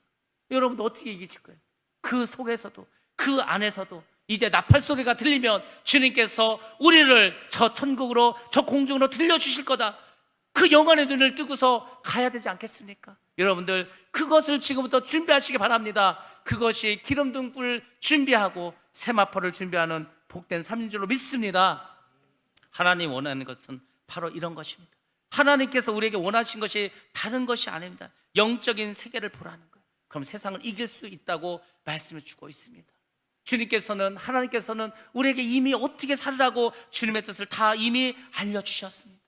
여러분도 어떻게 이기실 거예요? 그 속에서도, 그 안에서도 이제 나팔 소리가 들리면 주님께서 우리를 저 천국으로, 저 공중으로 들려주실 거다. 그 영원의 눈을 뜨고서 가야 되지 않겠습니까? 여러분들 그것을 지금부터 준비하시기 바랍니다. 그것이 기름등불 준비하고 세마포를 준비하는 복된 삶인 줄로 믿습니다. 하나님 원하는 것은 바로 이런 것입니다. 하나님께서 우리에게 원하신 것이 다른 것이 아닙니다. 영적인 세계를 보라는 거예요. 그럼 세상을 이길 수 있다고 말씀을 주고 있습니다. 하나님께서는 우리에게 이미 어떻게 살으라고 주님의 뜻을 다 이미 알려주셨습니다.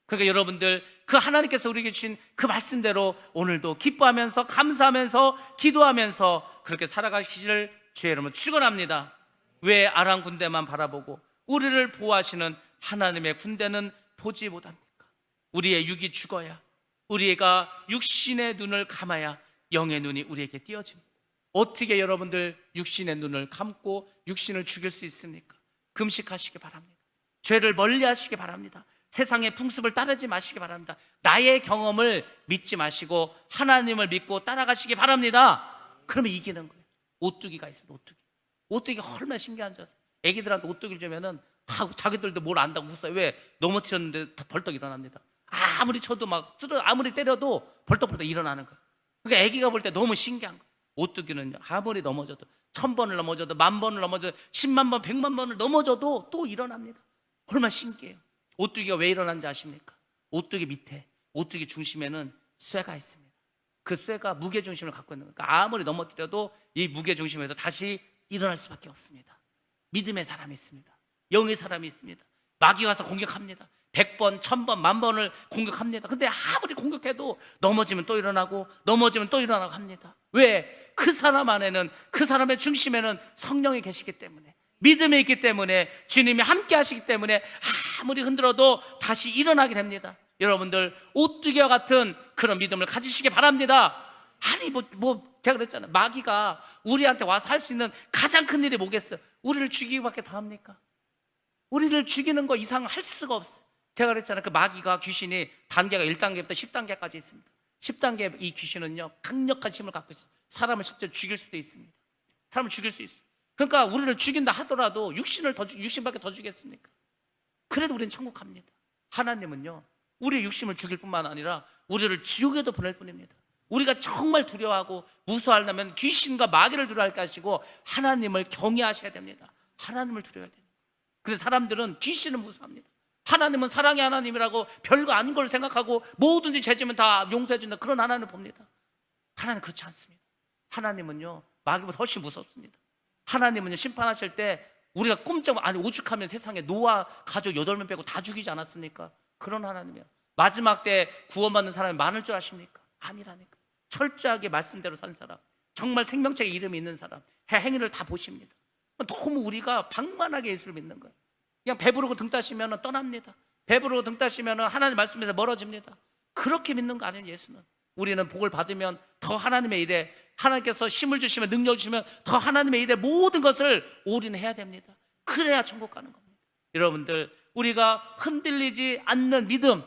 그러니까 여러분들 그 하나님께서 우리에게 주신 그 말씀대로 오늘도 기뻐하면서 감사하면서 기도하면서 그렇게 살아가시기를 주의 이름으로 축원합니다. 왜 아람 군대만 바라보고 우리를 보호하시는 하나님의 군대는 보지 못합니까? 우리의 육이 죽어야, 우리가 육신의 눈을 감아야 영의 눈이 우리에게 띄어집니다. 어떻게 여러분들 육신의 눈을 감고 육신을 죽일 수 있습니까? 금식하시기 바랍니다. 죄를 멀리 하시기 바랍니다. 세상의 풍습을 따르지 마시기 바랍니다. 나의 경험을 믿지 마시고 하나님을 믿고 따라가시기 바랍니다. 그러면 이기는 거예요. 오뚜기가 있습니다. 오뚜기가 얼마나 신기한 줄 아세요? 애기들한테 오뚜기를 주면은 자기들도 뭘 안다고 웃어요. 왜? 넘어뜨렸는데 벌떡 일어납니다. 아무리 쳐도 아무리 때려도 벌떡벌떡 일어나는 거예요. 그러니까 애기가 볼 때 너무 신기한 거예요. 오뚜기는 아무리 넘어져도 1000번을 넘어져도 10,000번을 넘어져도 10만 번, 100만 번을 넘어져도 또 일어납니다. 얼마나 신기해요. 오뚜기가 왜 일어나는지 아십니까? 오뚜기 밑에, 오뚜기 중심에는 쇠가 있습니다. 그 쇠가 무게중심을 갖고 있는 거예요. 그러니까 아무리 넘어뜨려도 이 무게중심에서 다시 일어날 수밖에 없습니다. 믿음의 사람이 있습니다. 영의 사람이 있습니다. 마귀 와서 공격합니다. 100번, 1000번, 10,000번을 공격합니다. 근데 아무리 공격해도 넘어지면 또 일어나고 넘어지면 또 일어나고 합니다. 왜? 그 사람 안에는, 그 사람의 중심에는 성령이 계시기 때문에, 믿음이 있기 때문에, 주님이 함께 하시기 때문에 아무리 흔들어도 다시 일어나게 됩니다. 여러분들 오뚜기와 같은 그런 믿음을 가지시기 바랍니다. 아니 제가 그랬잖아요. 마귀가 우리한테 와서 할 수 있는 가장 큰 일이 뭐겠어요? 우리를 죽이기밖에 더 합니까? 우리를 죽이는 거 이상 할 수가 없어요. 제가 그랬잖아요. 그 마귀가, 귀신이 단계가 1단계부터 10단계까지 있습니다. 10단계 이 귀신은요, 강력한 힘을 갖고 있어요. 사람을 실제 죽일 수도 있습니다. 사람을 죽일 수 있어요. 그러니까 우리를 죽인다 하더라도 육신밖에 더 죽겠습니까? 그래도 우리는 천국 갑니다. 하나님은요, 우리의 육신을 죽일 뿐만 아니라 우리를 지옥에도 보낼 뿐입니다. 우리가 정말 두려워하고 무서워하려면 귀신과 마귀를 두려워할 것이고 하나님을 경외하셔야 됩니다. 하나님을 두려워해야 됩니다. 근데 사람들은 귀신을 무서워합니다. 하나님은 사랑의 하나님이라고 별거 아닌 걸 생각하고 뭐든지 죄지면 다 용서해 준다, 그런 하나님을 봅니다. 하나님은 그렇지 않습니다. 하나님은요, 마귀보다 훨씬 무섭습니다. 하나님은요, 심판하실 때 우리가 꼼짝, 아니 오죽하면 세상에 노아 가족 8명 빼고 다 죽이지 않았습니까? 그런 하나님이에요. 마지막 때 구원받는 사람이 많을 줄 아십니까? 아니라니까. 철저하게 말씀대로 산 사람, 정말 생명책에 이름이 있는 사람, 행위를 다 보십니다. 너무 우리가 방만하게 예수를 믿는 거예요. 그냥 배부르고 등 따시면 떠납니다. 배부르고 등 따시면 하나님 말씀에서 멀어집니다. 그렇게 믿는 거 아니에요. 예수는 우리는 복을 받으면 더 하나님의 일에, 하나님께서 힘을 주시면, 능력을 주시면 더 하나님의 일에 모든 것을 올인해야 됩니다. 그래야 천국 가는 겁니다. 여러분들, 우리가 흔들리지 않는 믿음,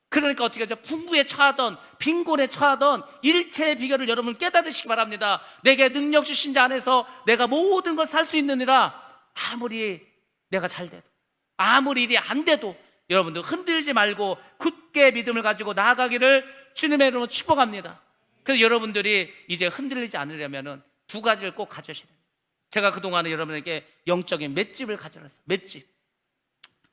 그러니까 어떻게 하죠? 풍부에 처하던, 빈곤에 처하던 일체의 비결을 여러분 깨달으시기 바랍니다. 내게 능력 주신 자 안에서 내가 모든 것을 할 수 있느니라. 아무리 내가 잘 돼도, 아무리 일이 안 돼도 여러분들 흔들지 말고 굳게 믿음을 가지고 나아가기를 주님의 이름으로 축복합니다. 그래서 여러분들이 이제 흔들리지 않으려면 두 가지를 꼭 가져셔야 됩니다. 제가 그동안에 여러분에게 영적인 맷집을 가져놨어요. 맷집.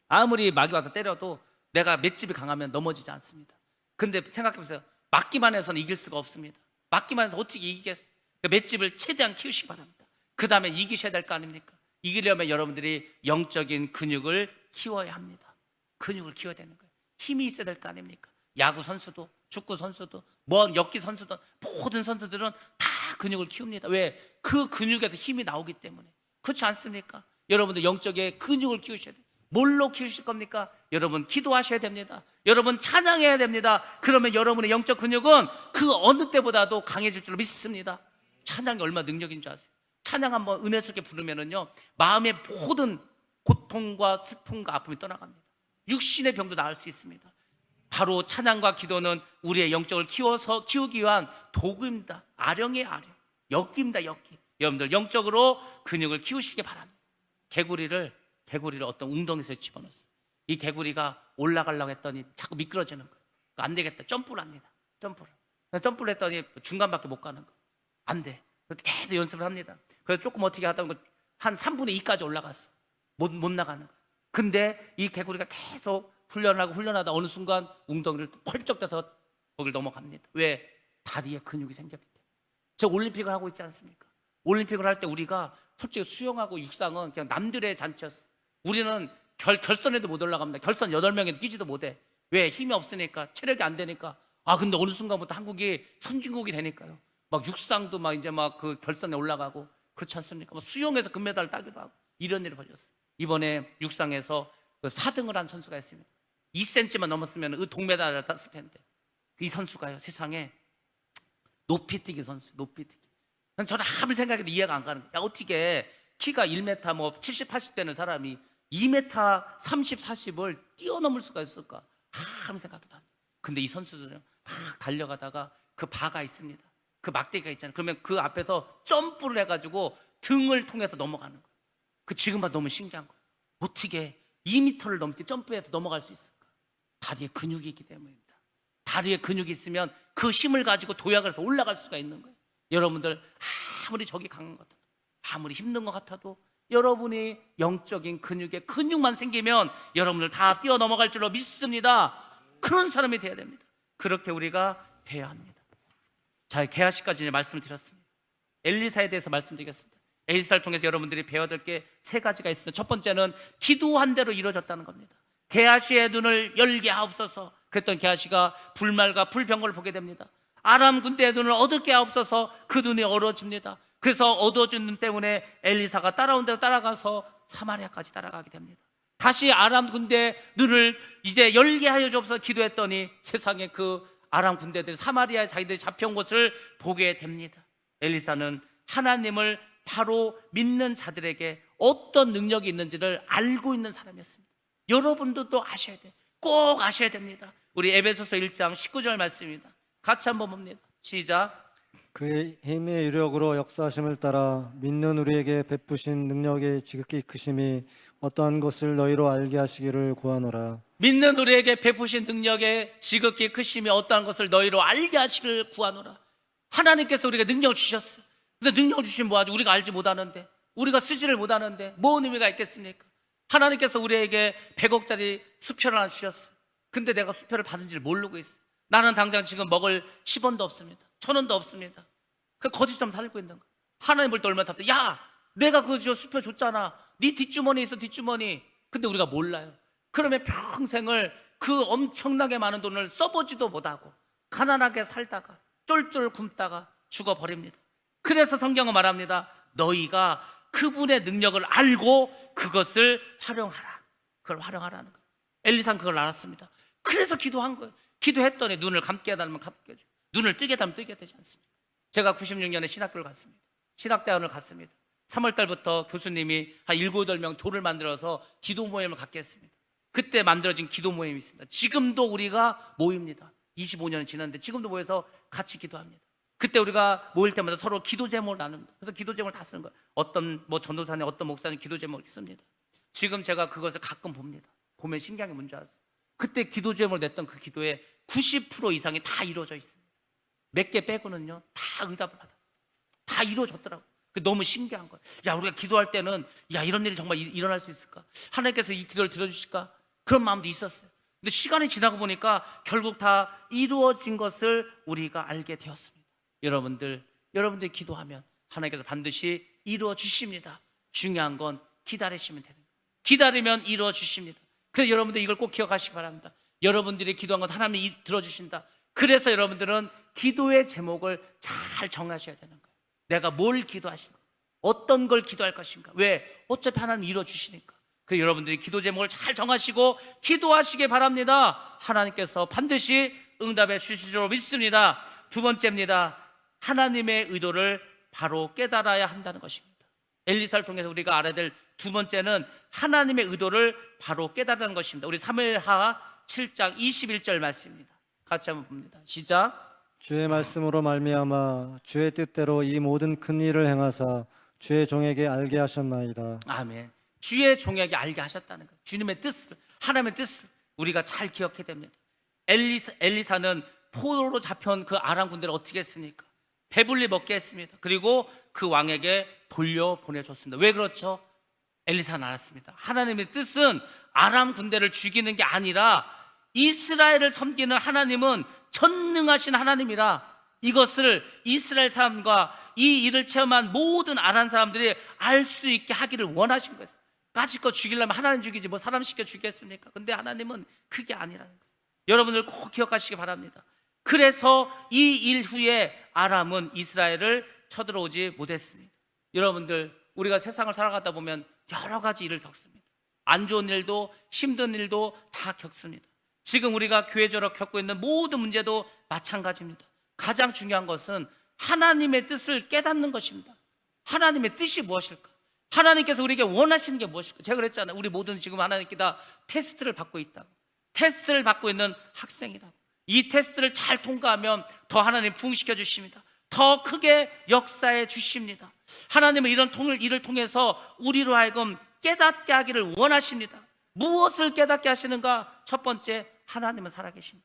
아무리 마귀 와서 때려도 내가 맷집이 강하면 넘어지지 않습니다. 근데 생각해보세요. 맞기만 해서는 이길 수가 없습니다. 맞기만 해서 어떻게 이기겠어요? 그 맷집을 최대한 키우시기 바랍니다. 그 다음에 이기셔야 될 거 아닙니까? 이기려면 여러분들이 영적인 근육을 키워야 합니다. 근육을 키워야 되는 거예요. 힘이 있어야 될 거 아닙니까? 야구 선수도, 축구 선수도, 역기 선수도, 모든 선수들은 다 근육을 키웁니다. 왜? 그 근육에서 힘이 나오기 때문에. 그렇지 않습니까? 여러분들 영적인 근육을 키우셔야 돼요. 뭘로 키우실 겁니까? 여러분 기도하셔야 됩니다. 여러분 찬양해야 됩니다. 그러면 여러분의 영적 근육은 그 어느 때보다도 강해질 줄로 믿습니다. 찬양이 얼마나 능력인 줄 아세요? 찬양 한번 은혜스럽게 부르면은요, 마음의 모든 고통과 슬픔과 아픔이 떠나갑니다. 육신의 병도 나을 수 있습니다. 바로 찬양과 기도는 우리의 영적을 키우기 위한 도구입니다. 아령이에요, 아령. 역기입니다, 역기. 여러분들 영적으로 근육을 키우시기 바랍니다. 개구리를 어떤 웅덩이에서 집어넣었어요. 이 개구리가 올라가려고 했더니 자꾸 미끄러지는 거예요. 안 되겠다, 점프를 합니다. 점프를 했더니 중간밖에 못 가는 거예요. 안 돼. 계속 연습을 합니다. 그래서 조금 어떻게 하다 보니까 한 3분의 2까지 올라갔어. 못 나가는 거예요. 근데 이 개구리가 계속 훈련하다 어느 순간 웅덩이를 펄쩍 떼서 거기를 넘어갑니다. 왜? 다리에 근육이 생겼기 때문에. 제가 올림픽을 하고 있지 않습니까? 올림픽을 할 때 우리가 솔직히 수영하고 육상은 그냥 남들의 잔치였어. 우리는 결선에도 못 올라갑니다. 결선 8명에도 끼지도 못해. 왜? 힘이 없으니까, 체력이 안 되니까. 근데 어느 순간부터 한국이 선진국이 되니까요. 막 육상도 막 이제 막 그 결선에 올라가고, 그렇지 않습니까? 막 수영에서 금메달을 따기도 하고, 이런 일이 벌어졌어요. 이번에 육상에서 그 4등을 한 선수가 있습니다. 2cm만 넘었으면 그 동메달을 땄을 텐데, 이 선수가요, 세상에 높이뛰기 선수, 높이뛰기. 저는 아무리 생각해도 이해가 안 가는 거예요. 야, 어떻게 키가 1m 뭐 70, 80 되는 사람이 2m 30, 40을 뛰어넘을 수가 있을까? 아무리 생각해도 안 돼요. 근데 이 선수들은 막 달려가다가 그 바가 있습니다. 그 막대기가 있잖아요. 그러면 그 앞에서 점프를 해가지고 등을 통해서 넘어가는 거예요. 그 지금 봐 너무 신기한 거예요. 어떻게 2m를 넘게 점프해서 넘어갈 수 있을까? 다리에 근육이 있기 때문입니다. 다리에 근육이 있으면 그 힘을 가지고 도약을 해서 올라갈 수가 있는 거예요. 여러분들 아무리 적이 강한 것 같아도, 아무리 힘든 것 같아도 여러분이 영적인 근육만 생기면 여러분들 다 뛰어넘어갈 줄로 믿습니다. 그런 사람이 돼야 됩니다. 그렇게 우리가 돼야 합니다. 자, 개화시까지 이제 말씀을 드렸습니다. 엘리사에 대해서 말씀드리겠습니다. 엘리사를 통해서 여러분들이 배워야 될 게 3가지가 있습니다. 첫 번째는 기도한 대로 이루어졌다는 겁니다. 게하시의 눈을 열게 하옵소서. 그랬던 게하시가 불말과 불병거를 보게 됩니다. 아람 군대의 눈을 어둡게 하옵소서. 그 눈이 어두워집니다. 그래서 어두워진 눈 때문에 엘리사가 따라온 대로 따라가서 사마리아까지 따라가게 됩니다. 다시 아람 군대의 눈을 이제 열게 하여 주옵소서 기도했더니 세상에 그 아람 군대들이 사마리아에 자기들이 잡혀온 것을 보게 됩니다. 엘리사는 하나님을 바로 믿는 자들에게 어떤 능력이 있는지를 알고 있는 사람이었습니다. 여러분도 또 아셔야 돼요. 꼭 아셔야 됩니다. 우리 에베소서 1장 19절 말씀입니다. 같이 한번 봅니다. 시작. 그의 힘의 유력으로 역사하심을 따라 믿는 우리에게 베푸신 능력의 지극히 크심이 어떠한 것을 너희로 알게 하시기를 구하노라. 믿는 우리에게 베푸신 능력의 지극히 크심이 어떠한 것을 너희로 알게 하시기를 구하노라. 하나님께서 우리에게 능력을 주셨어요. 근데 능력을 주시면 뭐하죠? 우리가 알지 못하는데, 우리가 쓰지를 못하는데 뭔 의미가 있겠습니까? 하나님께서 우리에게 100억짜리 수표를 하나 주셨어요. 근데 내가 수표를 받은지를 모르고 있어요. 나는 당장 지금 먹을 10원도 없습니다. 1000원도 없습니다. 그 거짓 좀 살고 있는 거야. 하나님 볼 때 얼마나 답답해. 야, 내가 그 수표 줬잖아. 네 뒷주머니에 있어, 뒷주머니. 근데 우리가 몰라요. 그러면 평생을 그 엄청나게 많은 돈을 써보지도 못하고 가난하게 살다가 쫄쫄 굶다가 죽어버립니다. 그래서 성경은 말합니다. 너희가 그분의 능력을 알고 그것을 활용하라. 그걸 활용하라는 거예요. 엘리사는 그걸 알았습니다. 그래서 기도한 거예요. 기도했더니 눈을 감게 해달라면 감게 해줘. 눈을 뜨게 하면 뜨게 되지 않습니까? 제가 96년에 신학교를 갔습니다. 신학대학원을 갔습니다. 3월 달부터 교수님이 한 7, 8명 조를 만들어서 기도 모임을 갖게 했습니다. 그때 만들어진 기도 모임이 있습니다. 지금도 우리가 모입니다. 25년이 지났는데 지금도 모여서 같이 기도합니다. 그때 우리가 모일 때마다 서로 기도 제목을 나눕니다. 그래서 기도 제목을 다 쓰는 거예요. 어떤 전도사님, 어떤 목사님 기도 제목을 씁니다. 지금 제가 그것을 가끔 봅니다. 보면 신기한 게 뭔지 아세요? 그때 기도 제목을 냈던 그 기도에 90% 이상이 다 이루어져 있습니다. 몇 개 빼고는요 다 응답을 받았어요. 다 이루어졌더라고요. 너무 신기한 거예요. 야, 우리가 기도할 때는 야, 이런 일이 정말 일어날 수 있을까? 하나님께서 이 기도를 들어주실까? 그런 마음도 있었어요. 근데 시간이 지나고 보니까 결국 다 이루어진 것을 우리가 알게 되었습니다. 여러분들이 기도하면 하나님께서 반드시 이루어 주십니다. 중요한 건 기다리시면 되는 거예요. 기다리면 이루어 주십니다. 그래서 여러분들 이걸 꼭 기억하시기 바랍니다. 여러분들이 기도한 건 하나님이 들어주신다. 그래서 여러분들은 기도의 제목을 잘 정하셔야 되는 거예요. 내가 뭘 기도하시는가? 어떤 걸 기도할 것인가? 왜? 어차피 하나님 이루어 주시니까. 그래서 여러분들이 기도 제목을 잘 정하시고 기도하시기 바랍니다. 하나님께서 반드시 응답해 주실 줄 믿습니다. 두 번째입니다. 하나님의 의도를 바로 깨달아야 한다는 것입니다. 엘리사를 통해서 우리가 알아야 될 두 번째는 하나님의 의도를 바로 깨달아는 것입니다. 우리 사무엘하 7장 21절 말씀입니다. 같이 한번 봅니다. 시작. 주의 말씀으로 말미암아 주의 뜻대로 이 모든 큰 일을 행하사 주의 종에게 알게 하셨나이다. 아멘. 주의 종에게 알게 하셨다는 거예요. 주님의 뜻을, 하나님의 뜻을 우리가 잘 기억해야 됩니다. 엘리사는 포로로 잡혀온 그 아람 군대를 어떻게 했습니까? 배불리 먹게 했습니다. 그리고 그 왕에게 돌려보내줬습니다. 왜 그렇죠? 엘리사는 알았습니다. 하나님의 뜻은 아람 군대를 죽이는 게 아니라 이스라엘을 섬기는 하나님은 전능하신 하나님이라 이것을 이스라엘 사람과 이 일을 체험한 모든 아람 사람들이 알 수 있게 하기를 원하신 거예요. 까짓거 죽이려면 하나님 죽이지 뭐 사람 시켜 죽겠습니까? 근데 하나님은 그게 아니라는 거예요. 여러분들 꼭 기억하시기 바랍니다. 그래서 이 일 후에 아람은 이스라엘을 쳐들어오지 못했습니다. 여러분들 우리가 세상을 살아가다 보면 여러 가지 일을 겪습니다. 안 좋은 일도 힘든 일도 다 겪습니다. 지금 우리가 교회적으로 겪고 있는 모든 문제도 마찬가지입니다. 가장 중요한 것은 하나님의 뜻을 깨닫는 것입니다. 하나님의 뜻이 무엇일까? 하나님께서 우리에게 원하시는 게 무엇일까? 제가 그랬잖아요. 우리 모두는 지금 하나님께 다 테스트를 받고 있다고. 테스트를 받고 있는 학생이라고. 이 테스트를 잘 통과하면 더 하나님 부흥시켜 주십니다. 더 크게 역사해 주십니다. 하나님은 이런 일을 통해서 우리로 하여금 깨닫게 하기를 원하십니다. 무엇을 깨닫게 하시는가? 첫 번째, 하나님은 살아계신다.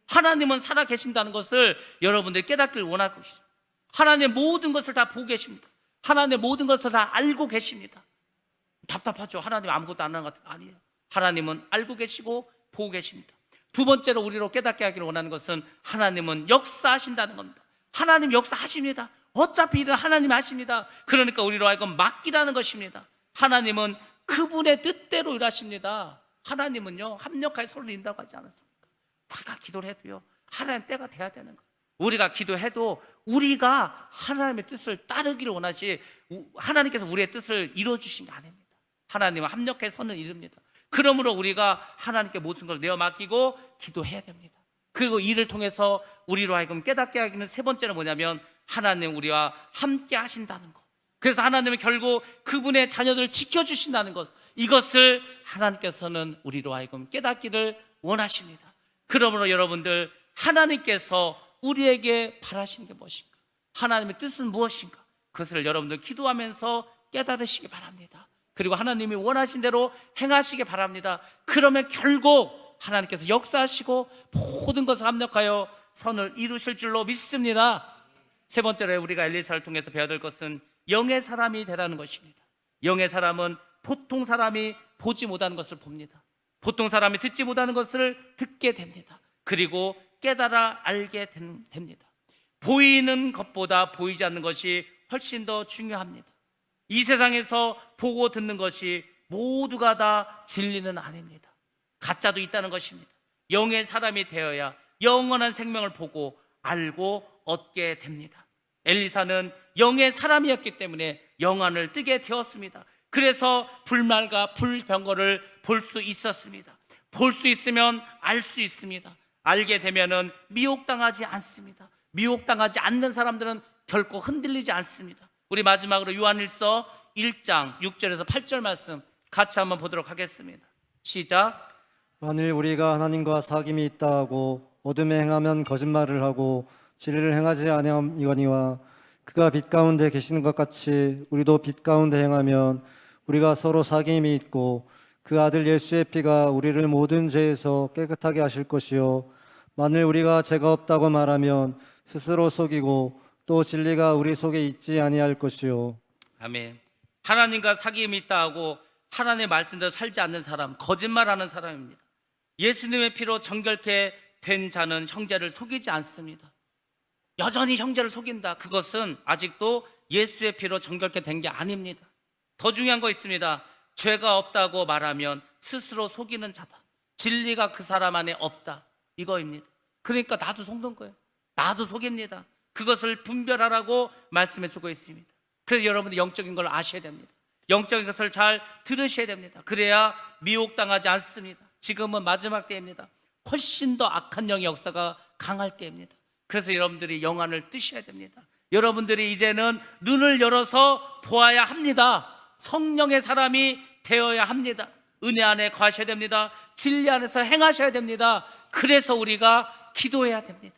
하나님은 살아계신다는 것을 여러분들이 깨닫기를 원하고 있습니다. 하나님의 모든 것을 다 보고 계십니다. 하나님의 모든 것을 다 알고 계십니다. 답답하죠? 하나님 아무것도 안 하는 것 같아요. 아니에요. 하나님은 알고 계시고 보고 계십니다. 두 번째로 우리로 깨닫게 하기를 원하는 것은 하나님은 역사하신다는 겁니다. 하나님 역사하십니다. 어차피 일은 하나님이 하십니다. 그러니까 우리로 하여금 맡기라는 것입니다. 하나님은 그분의 뜻대로 일하십니다. 하나님은요 합력하여 서로 인다고 하지 않았습니까? 우리가 기도를 해도요 하나님 때가 돼야 되는 거예요. 우리가 기도해도 우리가 하나님의 뜻을 따르기를 원하시, 하나님께서 우리의 뜻을 이루어주신 게 아닙니다. 하나님은 합력해 서는 일입니다. 그러므로 우리가 하나님께 모든 걸 내어 맡기고 기도해야 됩니다. 그리고 이를 통해서 우리로 하여금 깨닫게 하기는 세 번째는 뭐냐면 하나님 우리와 함께 하신다는 것. 그래서 하나님은 결국 그분의 자녀들을 지켜주신다는 것, 이것을 하나님께서는 우리로 하여금 깨닫기를 원하십니다. 그러므로 여러분들, 하나님께서 우리에게 바라시는 게 무엇인가, 하나님의 뜻은 무엇인가, 그것을 여러분들 기도하면서 깨달으시기 바랍니다. 그리고 하나님이 원하신 대로 행하시기 바랍니다. 그러면 결국 하나님께서 역사하시고 모든 것을 합력하여 선을 이루실 줄로 믿습니다. 세 번째로 우리가 엘리사를 통해서 배워야 될 것은 영의 사람이 되라는 것입니다. 영의 사람은 보통 사람이 보지 못하는 것을 봅니다. 보통 사람이 듣지 못하는 것을 듣게 됩니다. 그리고 깨달아 알게 됩니다. 보이는 것보다 보이지 않는 것이 훨씬 더 중요합니다. 이 세상에서 보고 듣는 것이 모두가 다 진리는 아닙니다. 가짜도 있다는 것입니다. 영의 사람이 되어야 영원한 생명을 보고 알고 얻게 됩니다. 엘리사는 영의 사람이었기 때문에 영안을 뜨게 되었습니다. 그래서 불말과 불병거를 볼 수 있었습니다. 볼 수 있으면 알 수 있습니다. 알게 되면은 미혹당하지 않습니다. 미혹당하지 않는 사람들은 결코 흔들리지 않습니다. 우리 마지막으로 요한일서 1장 6절에서 8절 말씀 같이 한번 보도록 하겠습니다. 시작. 만일 우리가 하나님과 사귐이 있다 하고 어둠에 행하면 거짓말을 하고 진리를 행하지 아니하거니와 그가 빛 가운데 계시는 것 같이 우리도 빛 가운데 행하면 우리가 서로 사귐이 있고 그 아들 예수의 피가 우리를 모든 죄에서 깨끗하게 하실 것이요 만일 우리가 죄가 없다고 말하면 스스로 속이고 또 진리가 우리 속에 있지 아니할 것이요. 아멘. 하나님과 사귐이 있다 하고 하나님의 말씀대로 살지 않는 사람, 거짓말하는 사람입니다. 예수님의 피로 정결케 된 자는 형제를 속이지 않습니다. 여전히 형제를 속인다, 그것은 아직도 예수의 피로 정결케 된 게 아닙니다. 더 중요한 거 있습니다. 죄가 없다고 말하면 스스로 속이는 자다. 진리가 그 사람 안에 없다, 이거입니다. 그러니까 나도 속는 거예요. 나도 속입니다. 그것을 분별하라고 말씀해 주고 있습니다. 그래서 여러분들 영적인 걸 아셔야 됩니다. 영적인 것을 잘 들으셔야 됩니다. 그래야 미혹당하지 않습니다. 지금은 마지막 때입니다. 훨씬 더 악한 영의 역사가 강할 때입니다. 그래서 여러분들이 영안을 뜨셔야 됩니다. 여러분들이 이제는 눈을 열어서 보아야 합니다. 성령의 사람이 되어야 합니다. 은혜 안에 거하셔야 됩니다. 진리 안에서 행하셔야 됩니다. 그래서 우리가 기도해야 됩니다.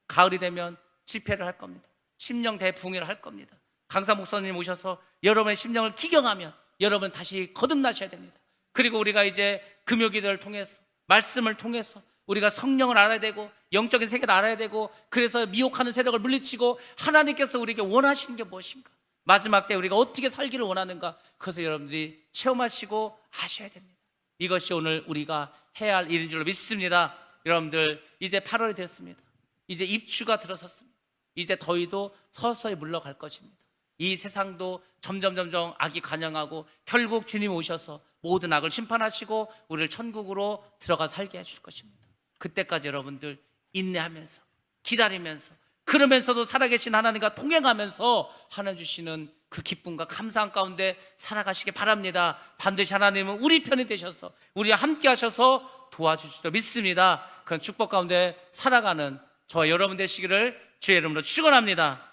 가을이 되면 집회를 할 겁니다. 심령 대부흥회를 할 겁니다. 강사 목사님 오셔서 여러분의 심령을 기경하면 여러분 다시 거듭나셔야 됩니다. 그리고 우리가 이제 금요기도를 통해서, 말씀을 통해서 우리가 성령을 알아야 되고 영적인 세계를 알아야 되고, 그래서 미혹하는 세력을 물리치고 하나님께서 우리에게 원하시는 게 무엇인가, 마지막 때 우리가 어떻게 살기를 원하는가, 그것을 여러분들이 체험하시고 아셔야 됩니다. 이것이 오늘 우리가 해야 할 일인 줄로 믿습니다. 여러분들, 이제 8월이 됐습니다. 이제 입추가 들어섰습니다. 이제 더위도 서서히 물러갈 것입니다. 이 세상도 점점 악이 관영하고 결국 주님 오셔서 모든 악을 심판하시고 우리를 천국으로 들어가 살게 해줄 것입니다. 그때까지 여러분들 인내하면서 기다리면서, 그러면서도 살아계신 하나님과 동행하면서 하나님 주시는 그 기쁨과 감사함 가운데 살아가시기 바랍니다. 반드시 하나님은 우리 편이 되셔서 우리와 함께 하셔서 도와주시리라 믿습니다. 그런 축복 가운데 살아가는 저와 여러분 되시기를 주의 이름으로 축원합니다.